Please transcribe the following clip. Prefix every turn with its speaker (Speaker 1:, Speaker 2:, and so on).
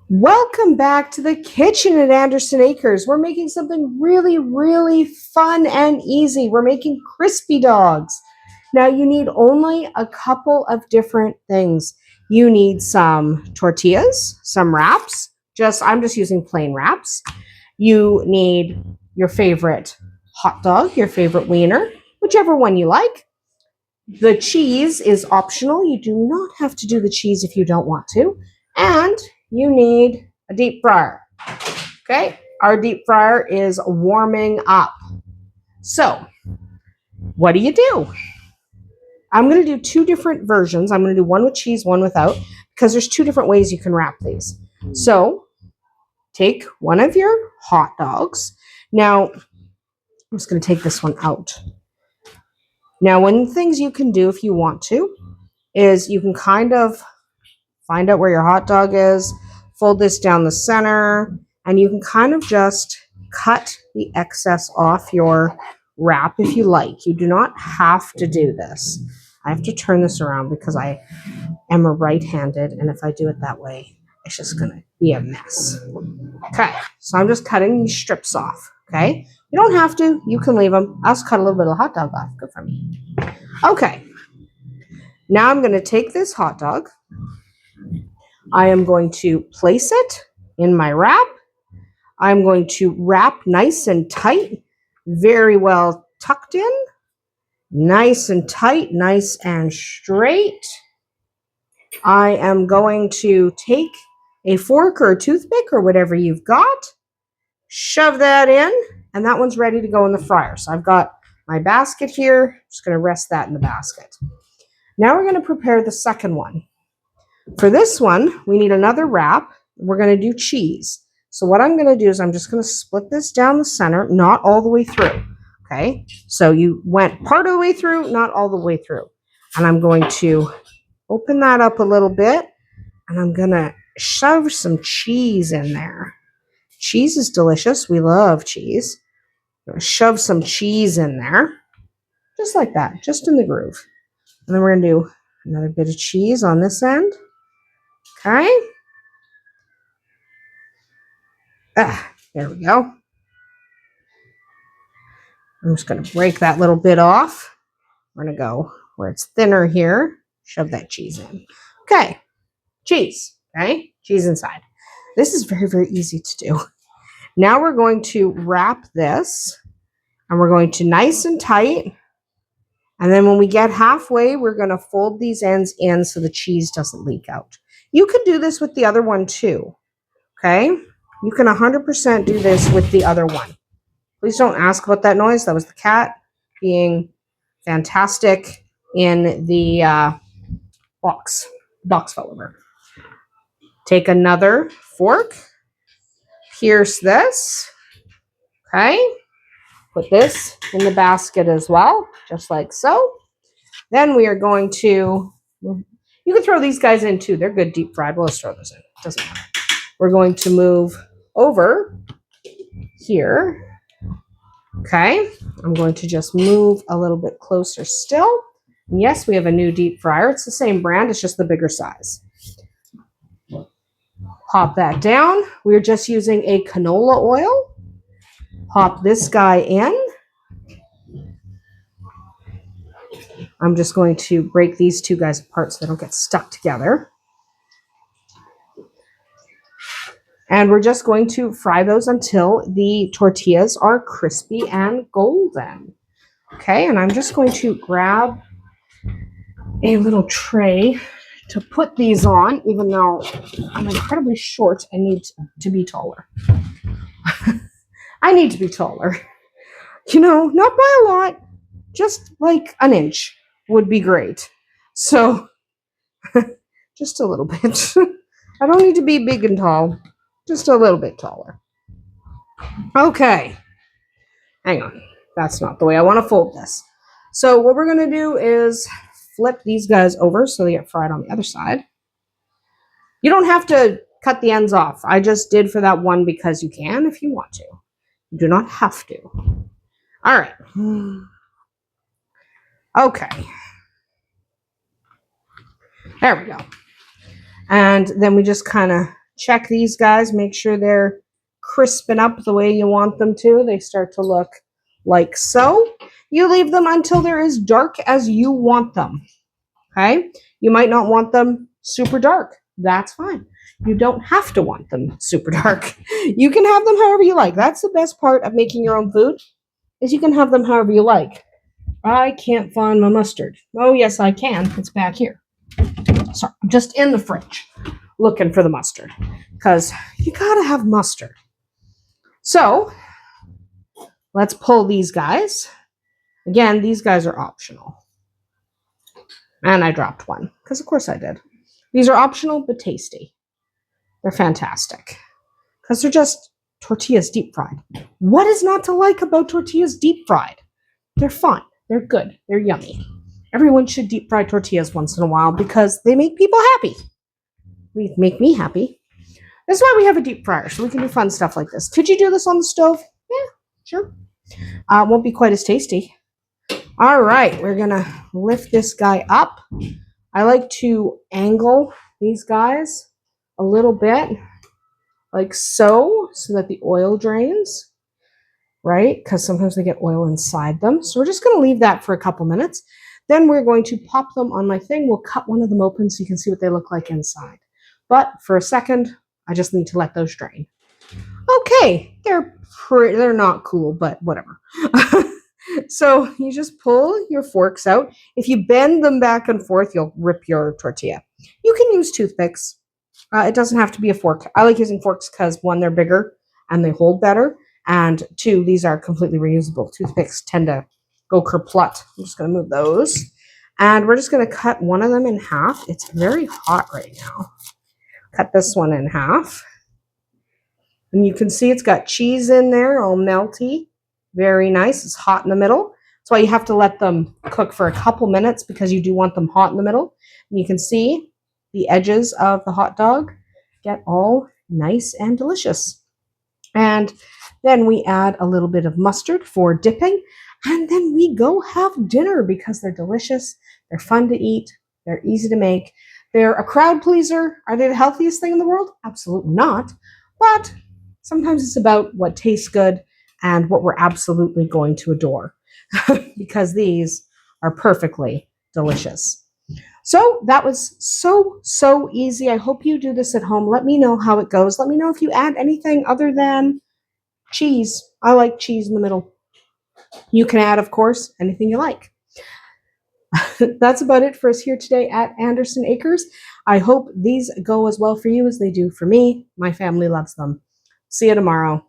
Speaker 1: Welcome back to the kitchen at Andersen Acres. We're making something really, really fun and easy. We're making crispy dogs. Now you need only a couple of different things. You need some tortillas, some wraps. I'm just using plain wraps. You need your favorite hot dog, your favorite wiener, whichever one you like. The cheese is optional. You do not have to do the cheese if you don't want to. And you need a deep fryer. Okay, our deep fryer is warming up. So, what do? I'm going to do two different versions. I'm going to do one with cheese, one without, because there's two different ways you can wrap these. So, take one of your hot dogs. Now, I'm just going to take this one out. Now, one of the things you can do if you want to is you can kind of find out where your hot dog is, fold this down the center, and you can kind of just cut the excess off your wrap if you like. You do not have to do this. I have to turn this around because I am a right-handed, and if I do it that way, it's just going to be a mess. Okay, so I'm just cutting these strips off, okay? You don't have to. You can leave them. I'll just cut a little bit of hot dog off. Good for me. Okay, now I'm going to take this hot dog. I am going to place it in my wrap. I'm going to wrap nice and tight, very well tucked in, nice and tight, nice and straight. I am going to take a fork or a toothpick or whatever you've got, shove that in, and that one's ready to go in the fryer. So I've got my basket here. I'm just going to rest that in the basket. Now we're going to prepare the second one. For this one, we need another wrap. We're going to do cheese. So what I'm going to do is I'm just going to split this down the center, not all the way through. Okay, so you went part of the way through, not all the way through. And I'm going to open that up a little bit, and I'm going to shove some cheese in there. Cheese is delicious. We love cheese. I'm going to shove some cheese in there, just like that, just in the groove. And then we're going to do another bit of cheese on this end. Okay. There we go. I'm just going to break that little bit off. We're going to go where it's thinner here. Shove that cheese in. Okay. Cheese. Okay. Cheese inside. This is very, very easy to do. Now we're going to wrap this, and we're going to nice and tight. And then when we get halfway, we're going to fold these ends in so the cheese doesn't leak out. You can do this with the other one too. Okay. You can 100% do this with the other one. Please don't ask about that noise. That was the cat being fantastic in the box fell over. Take another fork, pierce this, okay? Put this in the basket as well, just like so. Then we are going to, you can throw these guys in too. They're good deep fried. We'll just throw those in. It doesn't matter. We're going to move over here. Okay, I'm going to just move a little bit closer still. And yes, we have a new deep fryer. It's the same brand, it's just the bigger size. Pop that down. We're just using a canola oil. Pop this guy in. I'm just going to break these two guys apart so they don't get stuck together. And we're just going to fry those until the tortillas are crispy and golden. Okay, and I'm just going to grab a little tray to put these on, even though I'm incredibly short and need to be taller. I need to be taller. You know, not by a lot, just like an inch would be great. So, just a little bit. I don't need to be big and tall. Just a little bit taller. Okay. Hang on. That's not the way I want to fold this. So what we're going to do is flip these guys over so they get fried on the other side. You don't have to cut the ends off. I just did for that one because you can if you want to. You do not have to. All right. Okay. There we go. And then we just kind of check these guys, make sure they're crisping up the way you want them to. They start to look like so. You leave them until they're as dark as you want them. Okay? You might not want them super dark. That's fine. You don't have to want them super dark. You can have them however you like. That's the best part of making your own food, is you can have them however you like. I can't find my mustard. Oh, yes, I can. It's back here. Sorry, I'm just in the fridge looking for the mustard because you gotta have mustard. So let's pull these guys. Again, these guys are optional. And I dropped one because, of course, I did. These are optional but tasty. They're fantastic because they're just tortillas deep fried. What is not to like about tortillas deep fried? They're fun. They're good. They're yummy. Everyone should deep fry tortillas once in a while because they make people happy. They make me happy. That's why we have a deep fryer, so we can do fun stuff like this. Could you do this on the stove? Yeah, sure. Won't be quite as tasty. All right, we're going to lift this guy up. I like to angle these guys a little bit, like so that the oil drains, right? Because sometimes they get oil inside them. So we're just going to leave that for a couple minutes. Then we're going to pop them on my thing. We'll cut one of them open so you can see what they look like inside. But for a second, I just need to let those drain. Okay, they're not cool, but whatever. So you just pull your forks out. If you bend them back and forth, you'll rip your tortilla. You can use toothpicks. It doesn't have to be a fork. I like using forks because, one, they're bigger and they hold better. And two, these are completely reusable. Toothpicks tend to go kerplot. I'm just going to move those. And we're just going to cut one of them in half. It's very hot right now. Cut this one in half. And you can see it's got cheese in there, all melty. Very nice. It's hot in the middle. That's why you have to let them cook for a couple minutes, because you do want them hot in the middle. And you can see the edges of the hot dog get all nice and delicious. And then we add a little bit of mustard for dipping. And then we go have dinner because they're delicious. They're fun to eat. They're easy to make. They're a crowd pleaser. Are they the healthiest thing in the world? Absolutely not. But sometimes it's about what tastes good and what we're absolutely going to adore, because these are perfectly delicious. So that was so easy. I hope you do this at home. Let me know how it goes. Let me know if you add anything other than cheese. I like cheese in the middle. You can add, of course, anything you like. That's about it for us here today at Andersen Acres. I hope these go as well for you as they do for me. My family loves them. See you tomorrow.